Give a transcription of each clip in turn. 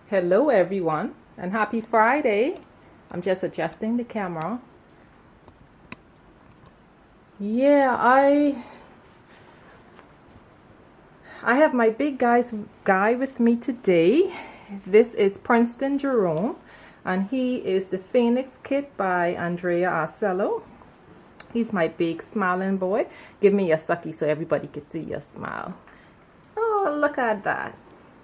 Hello everyone and happy Friday. I'm just adjusting the camera. Yeah, I have my big guy with me today. This is Princeton Jerome, and he is the Phoenix Kit by Andrea Arcello. He's my big smiling boy. Give me a sucky so everybody can see your smile. Oh, look at that.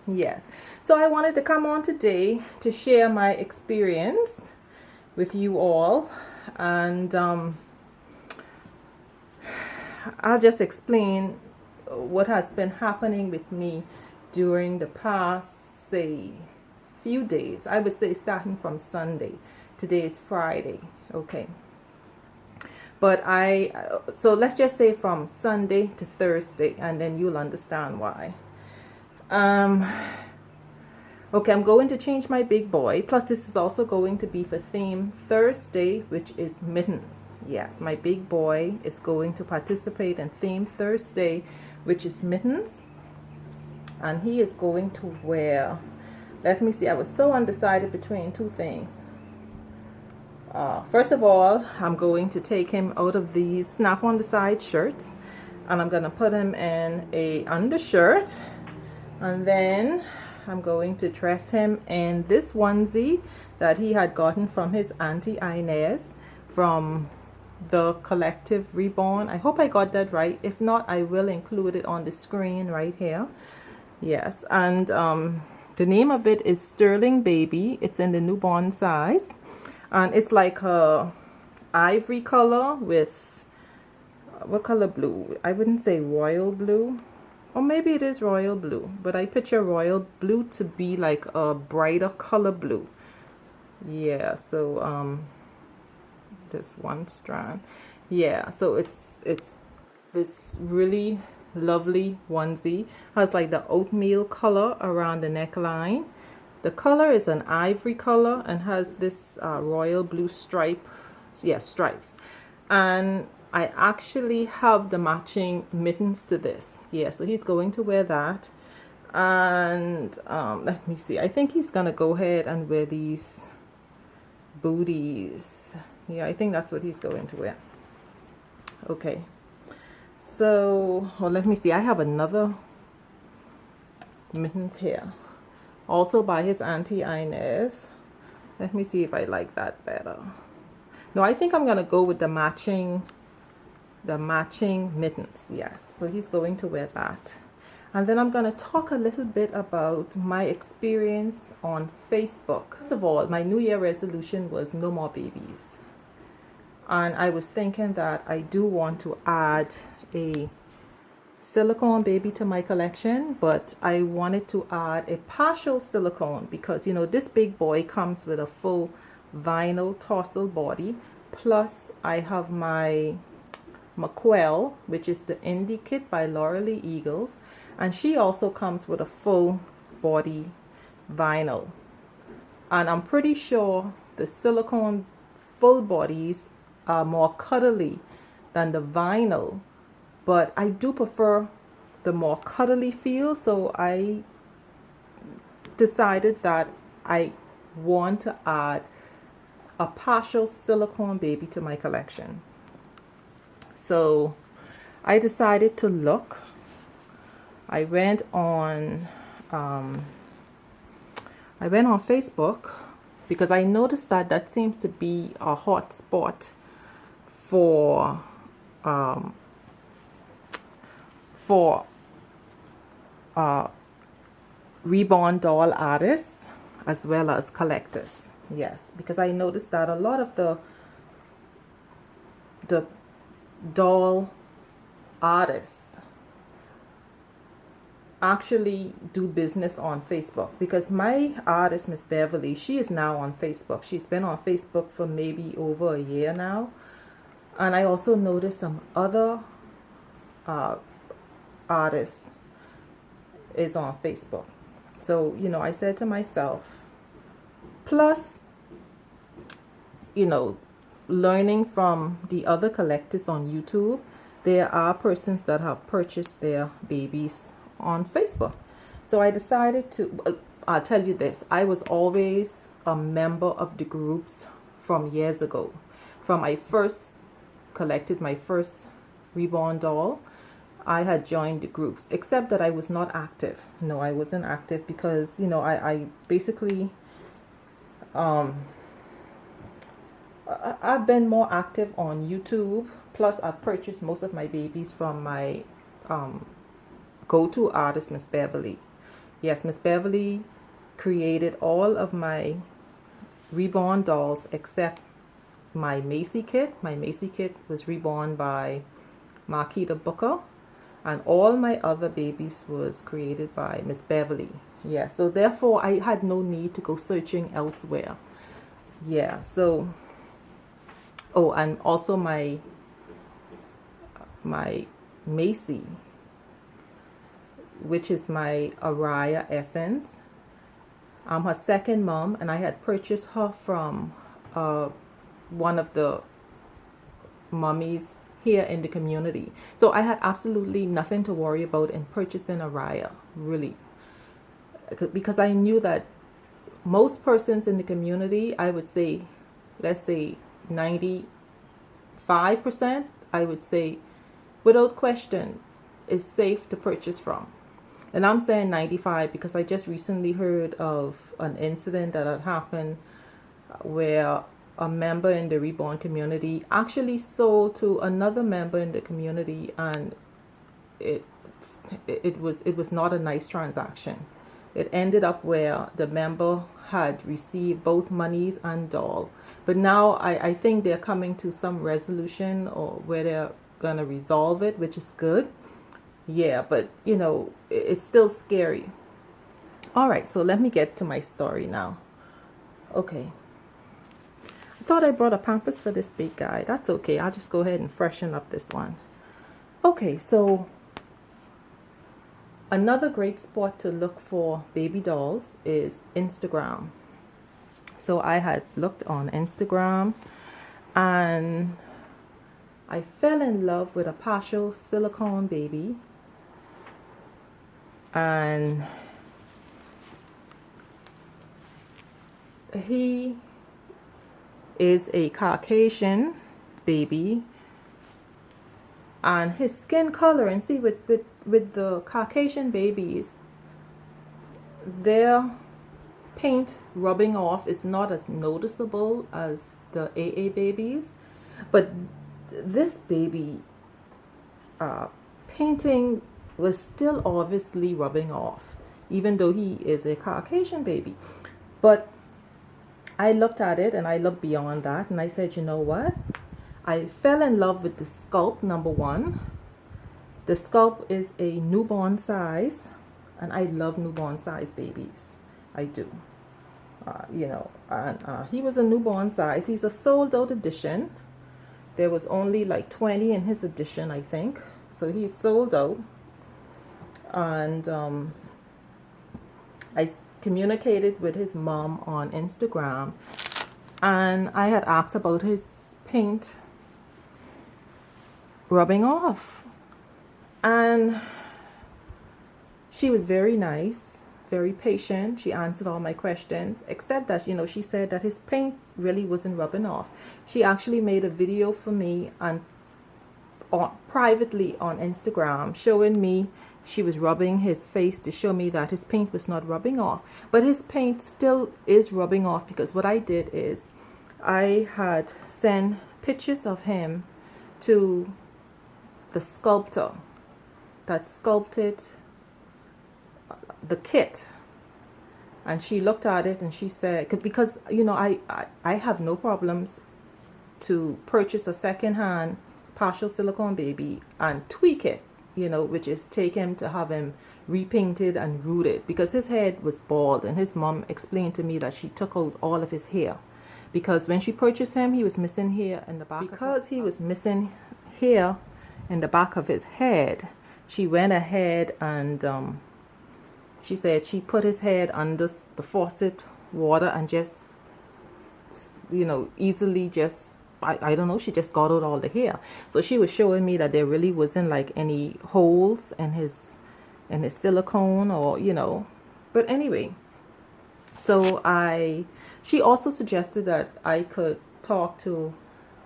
Yes, so I wanted to come on today to share my experience with you all, and I'll just explain what has been happening with me during the past, say, few days. I would say starting from Sunday. Today is Friday, okay. But so let's just say from Sunday to Thursday, and then you'll understand why. Okay, I'm going to change my big boy. Plus, this is also going to be for theme Thursday, which is Mittens. Yes, my big boy is going to participate in theme Thursday, which is Mittens. And he is going to wear, let me see, I was so undecided between two things. First of all, I'm going to take him out of these snap on the side shirts, and I'm going to put him in a undershirt. And then I'm going to dress him in this onesie that he had gotten from his auntie Inez from the Collective Reborn. I hope I got that right. If not, I will include it on the screen right here. Yes, and the name of it is Sterling Baby. It's in the newborn size, and it's like a ivory color with what color blue? I wouldn't say royal blue. Or maybe it is royal blue, but I picture royal blue to be like a brighter color blue. Yeah, so this one strand. Yeah, so it's this really lovely onesie. Has like the oatmeal color around the neckline. The color is an ivory color and has this royal blue stripe. Yeah, stripes. And I actually have the matching mittens to this. Yeah, so he's going to wear that. And let me see. I think he's going to go ahead and wear these booties. Yeah, I think that's what he's going to wear. Okay. So, well, let me see. I have another mittens here. Also by his auntie Inez. Let me see if I like that better. No, I think I'm going to go with the matching mittens. Yes, so he's going to wear that. And then I'm going to talk a little bit about my experience on Facebook. First of all, my New Year resolution was no more babies, and I was thinking that I do want to add a silicone baby to my collection, but I wanted to add a partial silicone because, you know, this big boy comes with a full vinyl tarsal body, plus I have my McQuell, which is the Indie Kit by Lauralee Eagles, and she also comes with a full body vinyl. And I'm pretty sure the silicone full bodies are more cuddly than the vinyl, but I do prefer the more cuddly feel, so I decided that I want to add a partial silicone baby to my collection. So I decided to look. I went on Facebook because I noticed that seems to be a hot spot for reborn doll artists as well as collectors. Yes, because I noticed that a lot of the doll artists actually do business on Facebook, because my artist, Miss Beverly, she is now on Facebook. She's been on Facebook for maybe over a year now. And I also noticed some other artists is on Facebook. So, you know, I said to myself, plus, you know, learning from the other collectors on YouTube, there are persons that have purchased their babies on Facebook. So I decided to, I'll tell you this, I was always a member of the groups from years ago. From I first collected my first reborn doll, I had joined the groups, except that I was not active. No, I wasn't active because, you know, I basically, I've been more active on YouTube. Plus, I purchased most of my babies from my go-to artist, Miss Beverly. Yes, Miss Beverly created all of my reborn dolls except my Macy kit. My Macy kit was reborn by Marquita Booker, and all my other babies was created by Miss Beverly. Yeah, so therefore I had no need to go searching elsewhere. Yeah, so, oh, and also my Macy, which is my Araya Essence. I'm her second mom, and I had purchased her from one of the mummies here in the community. So I had absolutely nothing to worry about in purchasing Araya, really. Because I knew that most persons in the community, I would say, let's say 95%, I would say, without question, is safe to purchase from. And I'm saying 95 because I just recently heard of an incident that had happened where a member in the reborn community actually sold to another member in the community, and it was not a nice transaction. It ended up where the member had received both monies and doll. But now I think they're coming to some resolution, or where they're gonna resolve it, which is good. Yeah, but you know, it's still scary. All right, so let me get to my story now. Okay, I thought I brought a Pampers for this big guy. That's okay, I'll just go ahead and freshen up this one. Okay, so another great spot to look for baby dolls is Instagram. So I had looked on Instagram, and I fell in love with a partial silicone baby, and he is a Caucasian baby, and his skin color, and see with the Caucasian babies, their paint rubbing off is not as noticeable as the AA babies, but this baby painting was still obviously rubbing off, even though he is a Caucasian baby. But I looked at it, and I looked beyond that, and I said, you know what, I fell in love with the sculpt. Number one, the sculpt is a newborn size, and I love newborn size babies. I do. You know, and he was a newborn size. He's a sold out edition. There was only like 20 in his edition, I think. So he's sold out. And I communicated with his mom on Instagram, and I had asked about his paint rubbing off. And she was very nice, very patient. She answered all my questions, except that, you know, she said that his paint really wasn't rubbing off. She actually made a video for me and privately on Instagram, showing me she was rubbing his face to show me that his paint was not rubbing off. But his paint still is rubbing off, because what I did is I had sent pictures of him to the sculptor that sculpted the kit, and she looked at it and she said, because you know, I have no problems to purchase a second-hand partial silicone baby and tweak it, you know, which is take him to have him repainted and rooted, because his head was bald, and his mom explained to me that she took out all of his hair, because when she purchased him, he was missing hair in the back. Because he was missing hair in the back of his head, she went ahead and she said she put his head under the faucet water and just, you know, easily just, I don't know, she just got out all the hair. So she was showing me that there really wasn't like any holes in his silicone, or, you know. But anyway, So she also suggested that I could talk to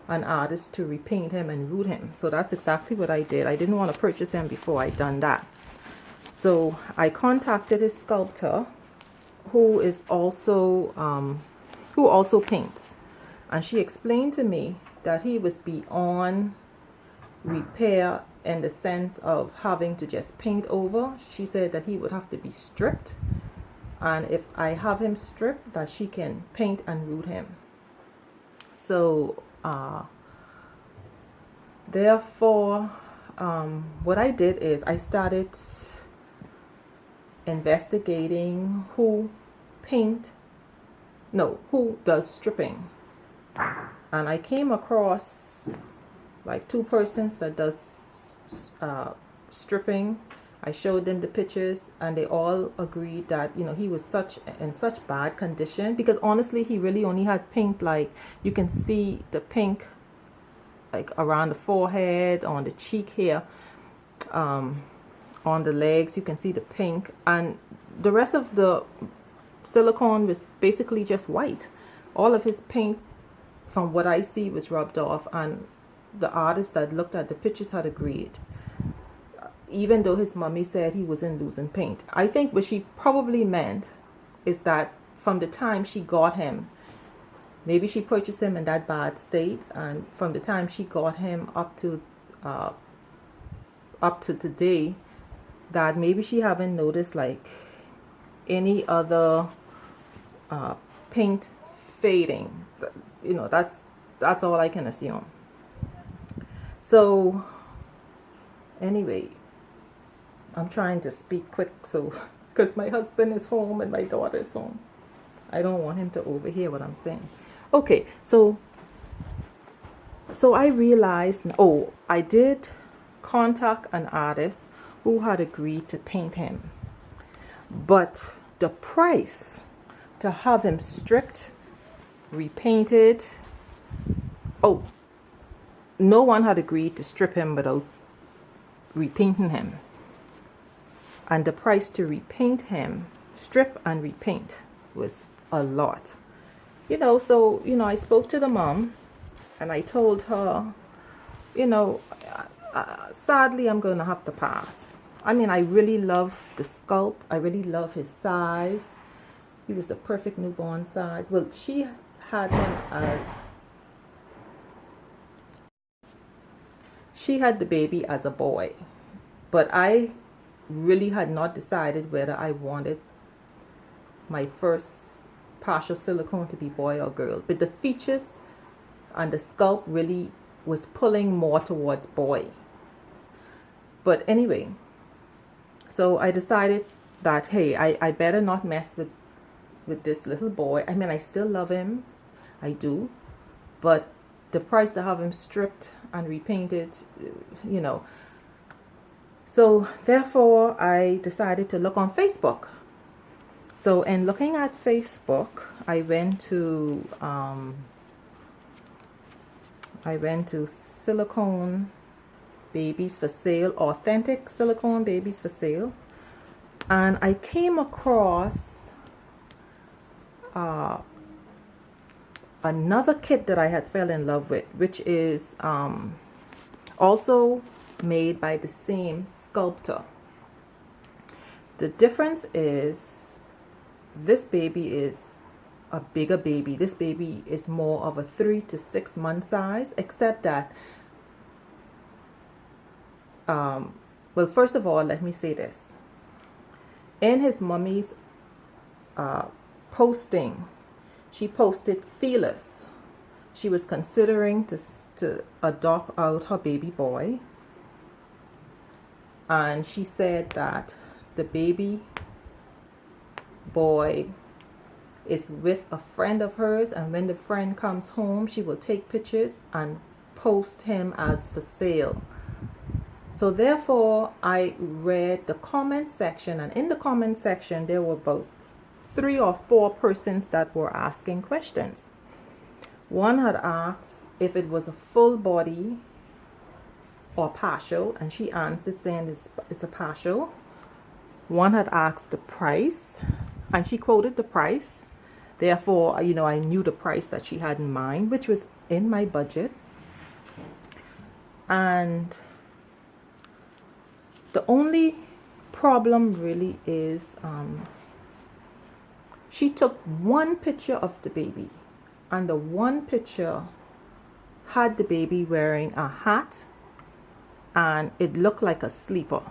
an artist to repaint him and root him. So that's exactly what I did. I didn't want to purchase him before I done that. So I contacted his sculptor, who also paints, and she explained to me that he was beyond repair in the sense of having to just paint over. She said that he would have to be stripped, and if I have him stripped, that she can paint and root him. So therefore, what I did is I started investigating who does stripping, and I came across like 2 persons that does stripping. I showed them the pictures, and they all agreed that, you know, he was in such bad condition, because honestly he really only had paint, like you can see the pink like around the forehead, on the cheek here, on the legs you can see the pink, and the rest of the silicone was basically just white. All of his paint, from what I see, was rubbed off, and the artist that looked at the pictures had agreed, even though his mommy said he wasn't losing paint. I think what she probably meant is that from the time she got him, maybe she purchased him in that bad state, and from the time she got him up to today, that maybe she haven't noticed like any other paint fading. You know, that's all I can assume. So anyway, I'm trying to speak quick, so because my husband is home and my daughter is home, I don't want him to overhear what I'm saying. Okay, so I realized, I did contact an artist who had agreed to paint him, but the price to have him stripped, repainted, no one had agreed to strip him without repainting him, and the price to repaint him, strip and repaint, was a lot. You know, so, you know, I spoke to the mom and I told her, you know, sadly I'm going to have to pass. I mean, I really love the sculpt. I really love his size. He was a perfect newborn size. Well, she had him as, she had the baby as a boy, but I really had not decided whether I wanted my first partial silicone to be boy or girl, but the features and the sculpt really was pulling more towards boy. But anyway, so I decided that, hey, I better not mess with this little boy. I mean, I still love him, I do, but the price to have him stripped and repainted, you know. So therefore I decided to look on Facebook. So in looking at Facebook, I went to silicone babies for sale, authentic silicone babies for sale, and I came across another kit that I had fell in love with, which is also made by the same sculptor. The difference is this baby is a bigger baby. This baby is more of a 3 to 6 month size, except that well, first of all, let me say this. In his mommy's posting, she posted feelers. She was considering to adopt out her baby boy, and she said that the baby boy is with a friend of hers, and when the friend comes home, she will take pictures and post him as for sale. So therefore I read the comment section, and in the comment section there were about 3 or 4 persons that were asking questions. One had asked if it was a full body or partial, and she answered saying it's a partial. One had asked the price, and she quoted the price. Therefore, you know, I knew the price that she had in mind, which was in my budget. And the only problem really is she took one picture of the baby, and the one picture had the baby wearing a hat, and it looked like a sleeper.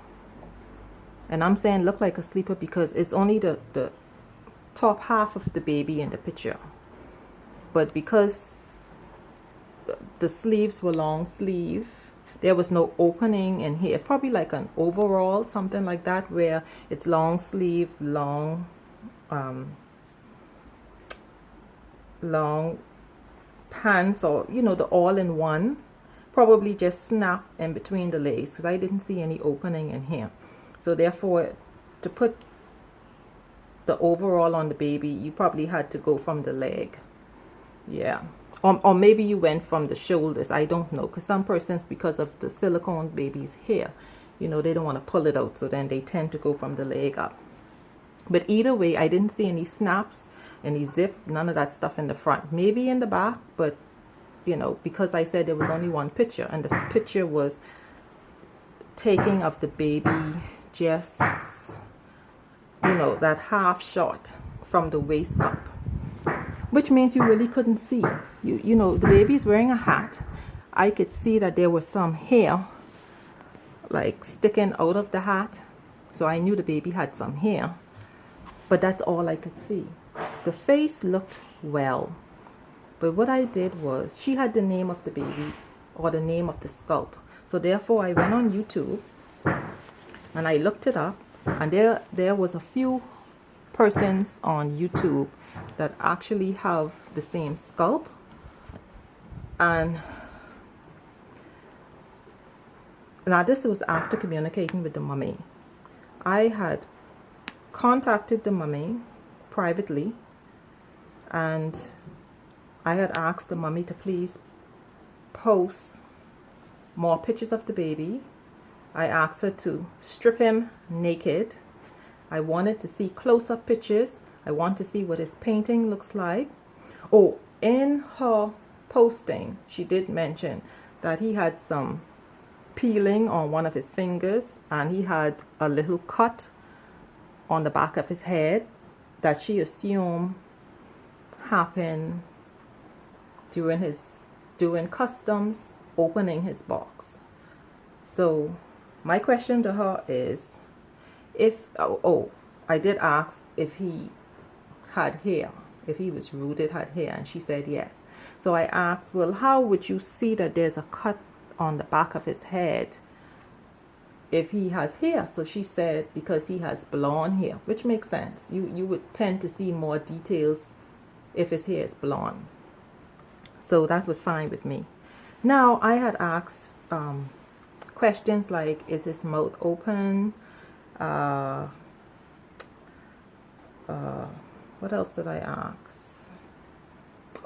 And I'm saying look like a sleeper because it's only the top half of the baby in the picture. But because the sleeves were long sleeve, there was no opening in here. It's probably like an overall, something like that, where it's long sleeve, long pants, or you know, the all-in-one. Probably just snap in between the legs because I didn't see any opening in here. So therefore, to put the overall on the baby, you probably had to go from the leg. Yeah. Or maybe you went from the shoulders. I don't know, because some persons, because of the silicone baby's hair, you know, they don't want to pull it out, so then they tend to go from the leg up. But either way, I didn't see any snaps, any zip, none of that stuff in the front. Maybe in the back, but you know, because I said there was only one picture, and the picture was taking of the baby just, you know, that half shot from the waist up, which means you really couldn't see. You know, the baby's wearing a hat. I could see that there was some hair like sticking out of the hat, so I knew the baby had some hair, but that's all I could see. The face looked well. But what I did was, she had the name of the baby, or the name of the scalp. So therefore, I went on YouTube and I looked it up, and there was a few persons on YouTube that actually have the same scalp. And now this was after communicating with the mummy. I had contacted the mummy privately, and I had asked the mummy to please post more pictures of the baby. I asked her to strip him naked. I wanted to see close-up pictures. I want to see what his painting looks like. Oh, in her posting, she did mention that he had some peeling on one of his fingers, and he had a little cut on the back of his head that she assumed happened during customs opening his box. So my question to her is, if I did ask if he had hair, if he was rooted, had hair, and she said yes. So I asked, well, how would you see that there's a cut on the back of his head if he has hair? So she said because he has blonde hair, which makes sense. You would tend to see more details if his hair is blonde. So that was fine with me. Now I had asked questions like, is his mouth open? What else did I ask?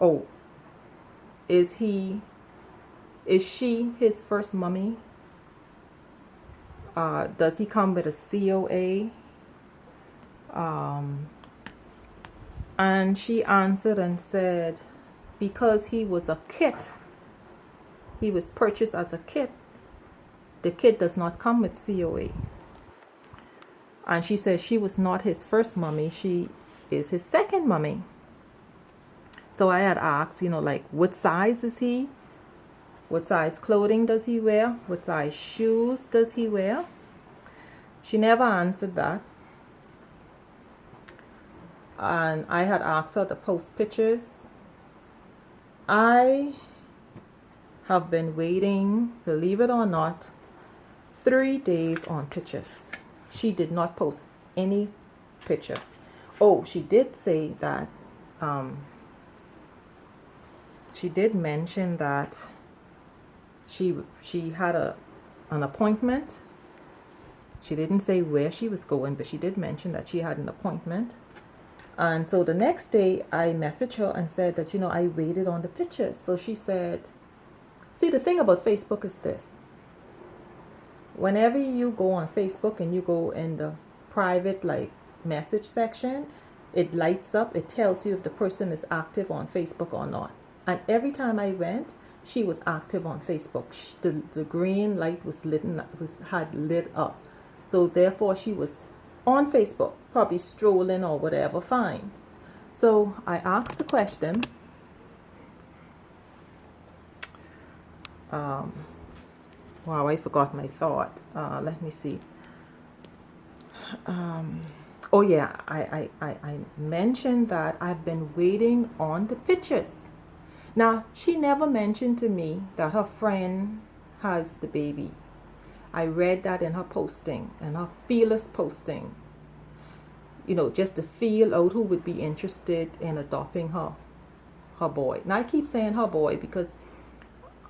Oh, is she his first mummy? Does he come with a COA? And she answered and said, because he was a kit, he was purchased as a kit, the kit does not come with COA. And she said she was not his first mummy, she is his second mummy. So I had asked, you know, like, what size is he? What size clothing does he wear? What size shoes does he wear? She never answered that. And I had asked her to post pictures. I have been waiting, believe it or not, 3 days on pictures. She did not post any picture. Oh, she did say that, she did mention that she had an appointment. She didn't say where she was going, but she did mention that she had an appointment. And so the next day I messaged her and said that, you know, I waited on the pictures. So she said, see, the thing about Facebook is this. Whenever you go on Facebook and you go in the private, like, message section, it lights up. It tells you if the person is active on Facebook or not. And every time I went, she was active on Facebook. The green light had lit up. So therefore she was on Facebook, probably strolling or whatever, fine. So I asked the question, wow, I forgot my thought. Let me see. Oh yeah, I mentioned that I've been waiting on the pictures. Now, she never mentioned to me that her friend has the baby. I read that in her posting, in her feelers posting. You know, just to feel out who would be interested in adopting her boy. Now, I keep saying her boy because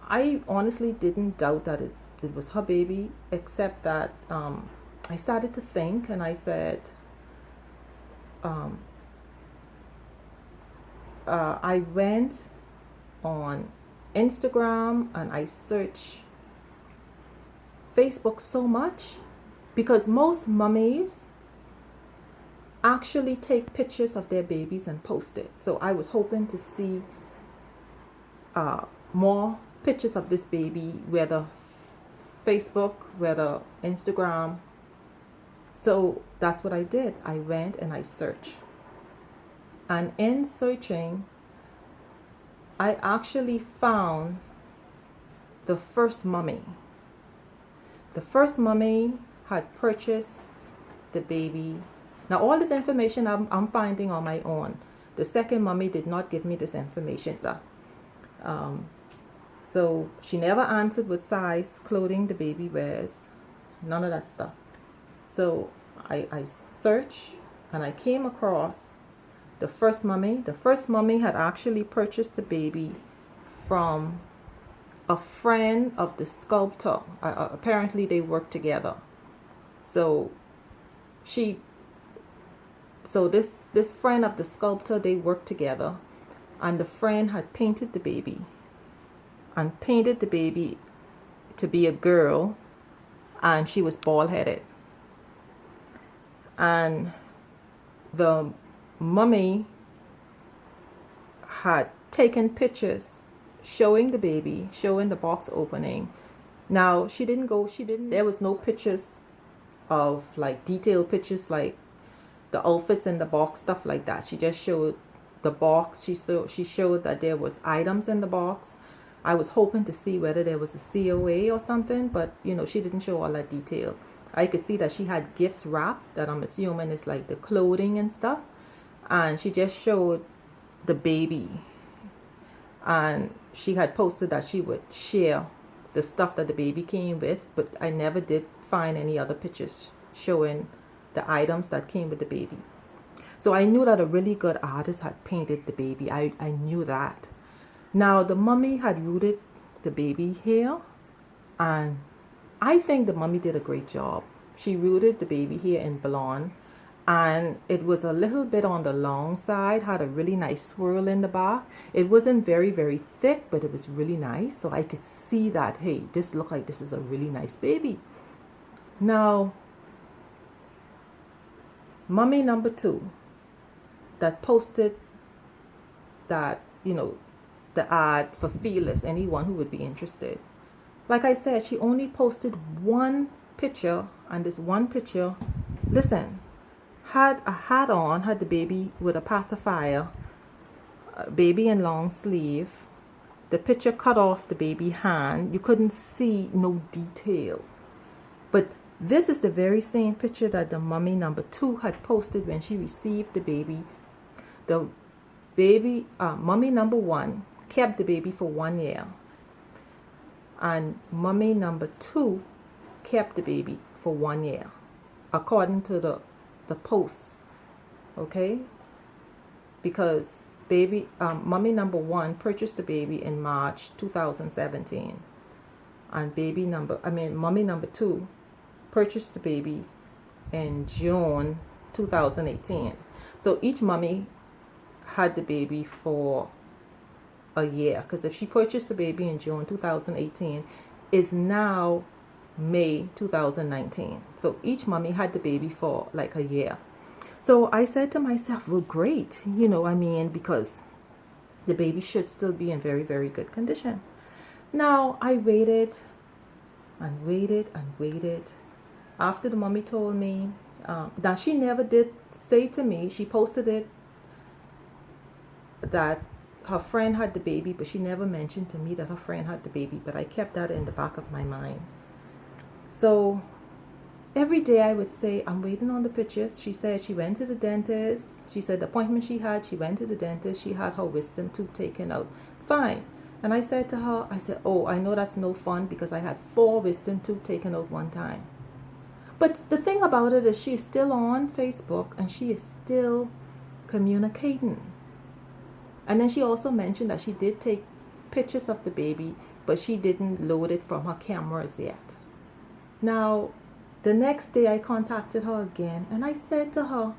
I honestly didn't doubt that it was her baby, except that I started to think and I said, I went on Instagram and I searched Facebook so much because most mummies actually take pictures of their babies and post it. So I was hoping to see more pictures of this baby, whether Facebook, whether Instagram. So that's what I did. I went and I searched. And in searching, I actually found the first mummy. The first mummy had purchased the baby. Now all this information I'm finding on my own. The second mummy did not give me this information. So she never answered what size clothing the baby wears. None of that stuff. So I searched and I came across the first mummy. The first mummy had actually purchased the baby from a friend of the sculptor. Apparently they work together. So this friend of the sculptor, they worked together, and the friend had painted the baby and painted the baby to be a girl, and she was bald-headed. And the mummy had taken pictures showing the baby, showing the box opening. Now there was no pictures of like detailed pictures like the outfits in the box, stuff like that. She just showed the box. She showed that there was items in the box. I was hoping to see whether there was a COA or something, but you know, she didn't show all that detail. I could see that she had gifts wrapped, that I'm assuming is like the clothing and stuff. And she just showed the baby. And she had posted that she would share the stuff that the baby came with, but I never did find any other pictures showing the items that came with the baby. So I knew that a really good artist had painted the baby. I knew that. Now the mummy had rooted the baby hair, and I think the mummy did a great job. She rooted the baby hair in blonde, and it was a little bit on the long side, had a really nice swirl in the back. It wasn't very, very thick, but it was really nice. So I could see that, hey, this looked like this is a really nice baby. Now, mummy number 2 that posted that, you know, the ad for feelers, anyone who would be interested. Like I said, she only posted one picture, and this one picture, listen, had a hat on, had the baby with a pacifier, baby in long sleeve. The picture cut off the baby hand. You couldn't see no detail. But this is the very same picture that the mummy number 2 had posted when she received the baby. The baby, mummy number 1 kept the baby for 1 year. And mummy number 2 kept the baby for 1 year, according to the posts, okay? Because baby, mummy number 1 purchased the baby in March 2017, and mummy number 2 purchased the baby in June 2018. So each mummy had the baby for a year, because if she purchased the baby in June 2018, it's now May 2019. So each mummy had the baby for like a year. So I said to myself, well, great, I mean, because the baby should still be in very, very good condition. Now I waited and waited and waited. After the mommy told me that she never did say to me, she posted it that her friend had the baby, but she never mentioned to me that her friend had the baby, but I kept that in the back of my mind. So every day I would say, I'm waiting on the pictures. She said she went to the dentist. She said the appointment she had, she went to the dentist. She had her wisdom tooth taken out. Fine. And I said to her, I said, oh, I know that's no fun because I had 4 wisdom tooth taken out one time. But the thing about it is she is still on Facebook and she is still communicating. And then she also mentioned that she did take pictures of the baby, but she didn't load it from her cameras yet. Now, the next day I contacted her again and I said to her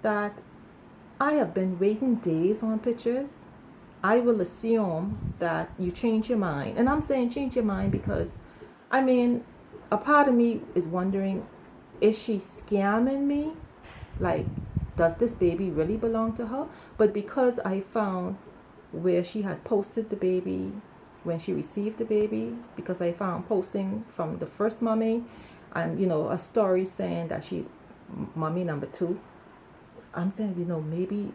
that I have been waiting days on pictures. I will assume that you change your mind. And I'm saying change your mind because, I mean, a part of me is wondering, is she scamming me? Like, does this baby really belong to her? But because I found where she had posted the baby when she received the baby, because I found posting from the first mommy and, a story saying that she's mommy number 2. I'm saying, maybe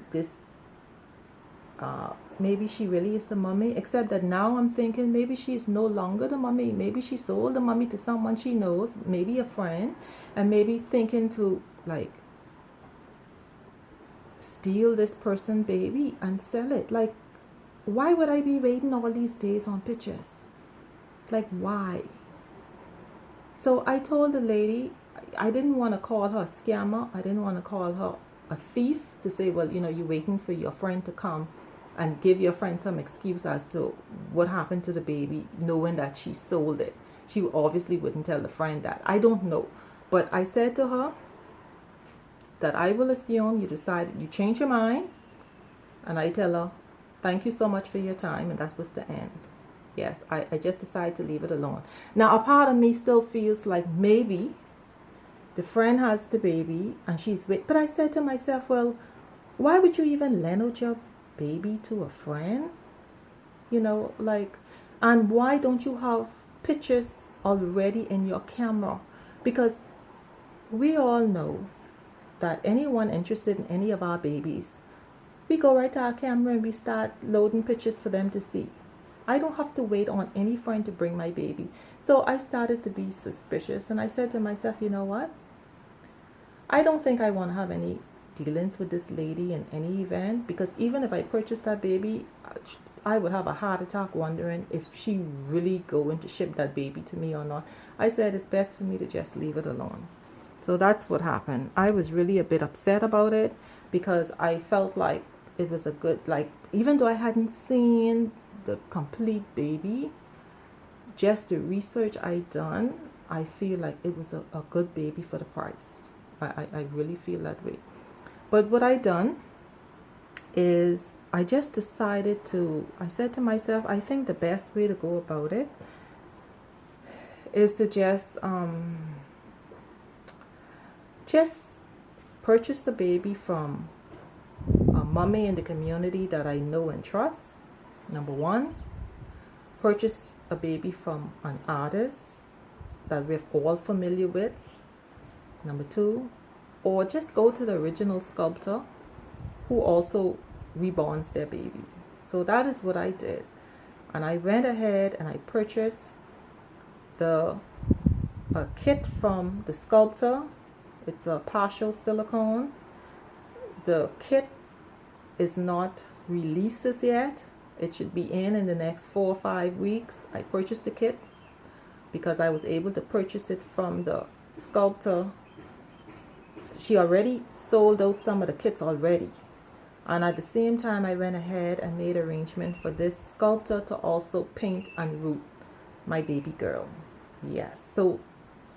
maybe she really is the mummy, except that now I'm thinking maybe she's no longer the mummy. Maybe she sold the mummy to someone she knows, maybe a friend, and maybe thinking to like steal this person's baby and sell it. Like, why would I be waiting all these days on pictures? Like, why? So I told the lady, I didn't want to call her a scammer. I didn't want to call her a thief to say, well, you're waiting for your friend to come and give your friend some excuse as to what happened to the baby, knowing that she sold it. She obviously wouldn't tell the friend that. I don't know. But I said to her that I will assume you decided, you change your mind. And I tell her, thank you so much for your time. And that was the end. Yes, I just decided to leave it alone. Now, a part of me still feels like maybe the friend has the baby and she's with. But I said to myself, well, why would you even lend out your baby to a friend? And why don't you have pictures already in your camera? Because we all know that anyone interested in any of our babies, we go right to our camera and we start loading pictures for them to see. I don't have to wait on any friend to bring my baby. So I started to be suspicious and I said to myself, you know what? I don't think I want to have any dealings with this lady in any event, because even if I purchased that baby, I would have a heart attack wondering if she really going to ship that baby to me or not. I said it's best for me to just leave it alone. So that's what happened. I was really a bit upset about it because I felt like it was a good, even though I hadn't seen the complete baby, just the research I done, I feel like it was a good baby for the price. I really feel that way. But what I done is I just decided to, I said to myself, I think the best way to go about it is to just purchase a baby from a mommy in the community that I know and trust. Number 1, purchase a baby from an artist that we're all familiar with. Number 2, or just go to the original sculptor who also reborns their baby. So that is what I did. And I went ahead and I purchased a kit from the sculptor. It's a partial silicone. The kit is not released as yet. It should be in the next 4 or 5 weeks. I purchased the kit because I was able to purchase it from the sculptor. She already sold out some of the kits already. And at the same time, I went ahead and made arrangement for this sculptor to also paint and root my baby girl. Yes, so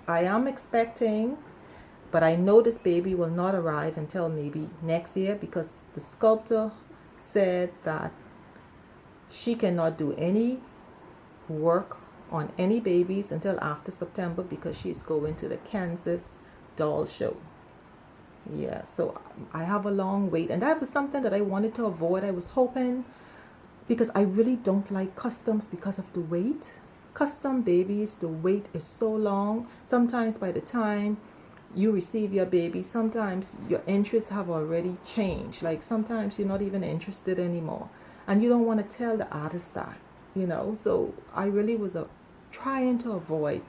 I am expecting, but I know this baby will not arrive until maybe next year, because the sculptor said that she cannot do any work on any babies until after September, because she's going to the Kansas doll show. Yeah, so I have a long wait, and that was something that I wanted to avoid. I was hoping, because I really don't like customs because of the wait. Custom babies, the wait is so long. Sometimes by the time you receive your baby, sometimes your interests have already changed. Like sometimes you're not even interested anymore, and you don't want to tell the artist that, you know. So I really was trying to avoid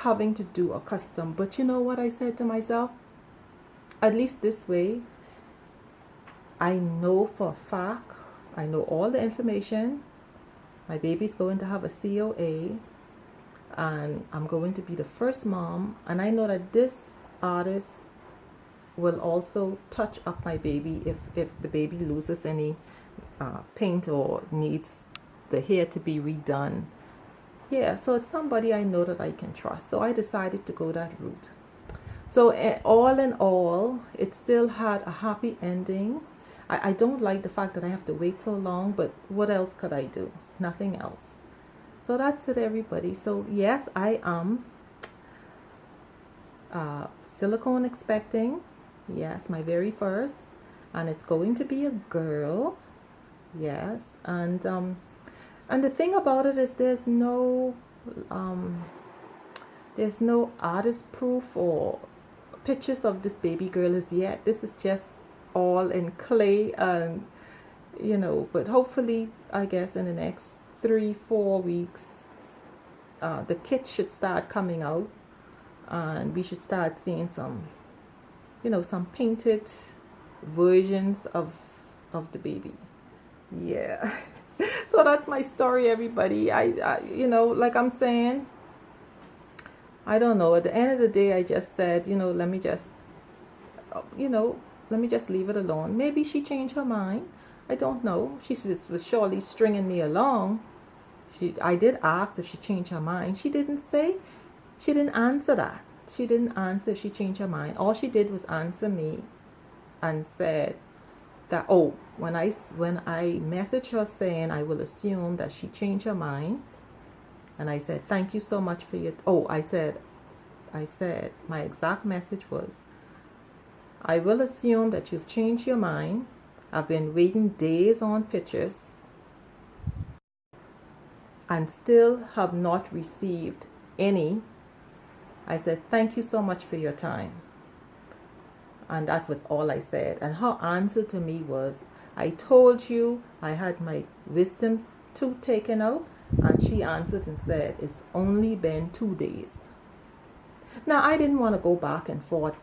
having to do a custom. But you know what I said to myself? At least this way, I know for a fact, I know all the information. My baby's going to have a COA, and I'm going to be the first mom. And I know that this artist will also touch up my baby if the baby loses any paint or needs the hair to be redone. Yeah, so it's somebody I know that I can trust. So I decided to go that route. So all in all, it still had a happy ending. I don't like the fact that I have to wait so long, but what else could I do? Nothing else. So that's it, everybody. So yes, I am silicone expecting. Yes, my very first, and it's going to be a girl. Yes, and the thing about it is there's no artist proof or pictures of this baby girl as yet. This is just all in clay, and you know, but hopefully I guess in the next 3-4 weeks the kit should start coming out, and we should start seeing some, you know, some painted versions of the baby. Yeah. So that's my story, everybody. I you know, like I'm saying, I don't know, at the end of the day I just said, you know, let me just leave it alone. Maybe she changed her mind. I don't know. She was surely stringing me along. I did ask if she changed her mind. She didn't say. She didn't answer that. She didn't answer if she changed her mind. All she did was answer me and said that, oh, when I messaged her saying I will assume that she changed her mind, and I said, thank you so much for your, I said my exact message was, I will assume that you've changed your mind. I've been waiting days on pictures and still have not received any. I said, thank you so much for your time. And that was all I said. And her answer to me was, I told you I had my wisdom tooth taken out. And she answered and said, it's only been 2 days. Now, I didn't want to go back and forth,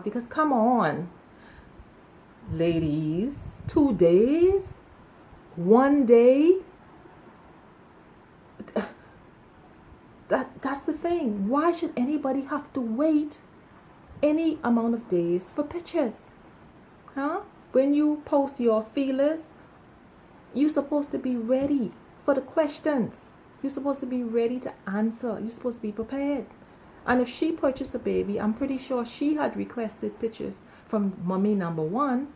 because come on, ladies, 2 days, 1 day. That's the thing. Why should anybody have to wait any amount of days for pictures? Huh? When you post your feelers, you're supposed to be ready for the questions. You're supposed to be ready to answer. You're supposed to be prepared. And if she purchased a baby, I'm pretty sure she had requested pictures from mommy number one.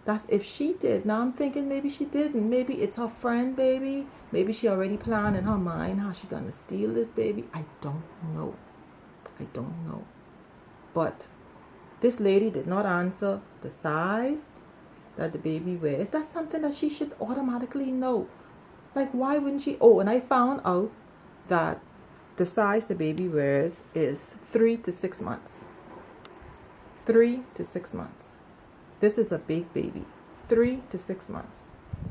That's if she did. Now I'm thinking maybe she didn't. Maybe it's her friend baby. Maybe she already planned in her mind how she's going to steal this baby. I don't know. But this lady did not answer the size that the baby wears. That's something that she should automatically know. Like, why wouldn't she? Oh, and I found out that the size the baby wears is 3 to 6 months. 3 to 6 months. This is a big baby. 3 to 6 months.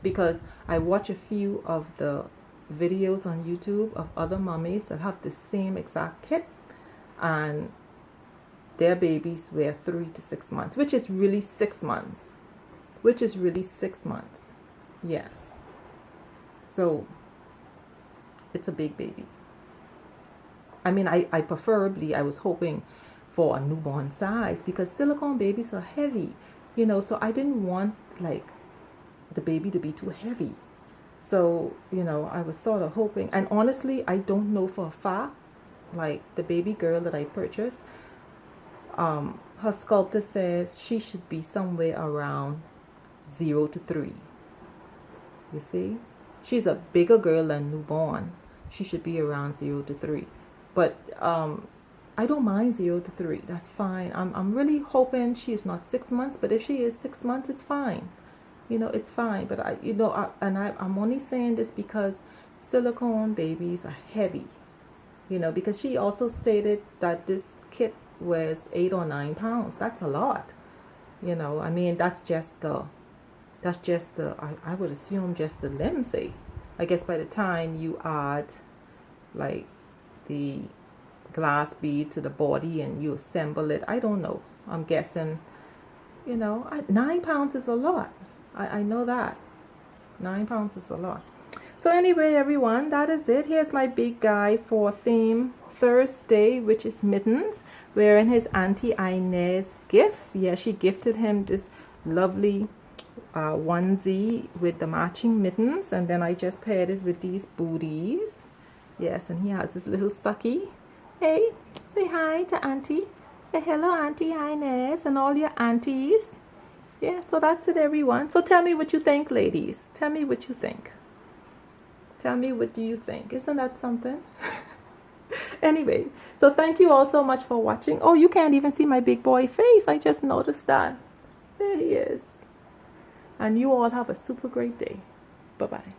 Because I watch a few of the videos on YouTube of other mommies that have the same exact kit, and their babies wear 3 to 6 months, which is really 6 months. Yes. So it's a big baby. I mean, I preferably, I was hoping for a newborn size, because silicone babies are heavy, you know, so I didn't want like the baby to be too heavy. So, you know, I was sort of hoping, and honestly, I don't know for a fact, like the baby girl that I purchased, her sculptor says she should be somewhere around 0 to 3. You see, she's a bigger girl than newborn. She should be around 0 to 3. But I don't mind 0 to 3. That's fine. I'm really hoping she's not 6 months, but if she is 6 months, it's fine. You know, it's fine. But I'm only saying this because silicone babies are heavy. You know, because she also stated that this kit was 8 or 9 pounds. That's a lot. You know, I mean, that's just the I would assume just the Limsey. I guess by the time you add like the glass bead to the body and you assemble it, I don't know. I'm guessing, you know, 9 pounds is a lot. I know that 9 pounds is a lot. So anyway, everyone, that is it. Here's my big guy for theme Thursday, which is Mittens, wearing his Auntie Inez gift. Yeah, she gifted him this lovely onesie with the matching mittens, and then I just paired it with these booties. Yes, and he has this little sucky. Hey, say hi to Auntie. Say hello, Auntie Inez, and all your aunties. Yeah, so that's it, everyone. So tell me what you think, ladies. Tell me what you think. Tell me, what do you think? Isn't that something? Anyway, so thank you all so much for watching. Oh, you can't even see my big boy face. I just noticed that. There he is. And you all have a super great day. Bye-bye.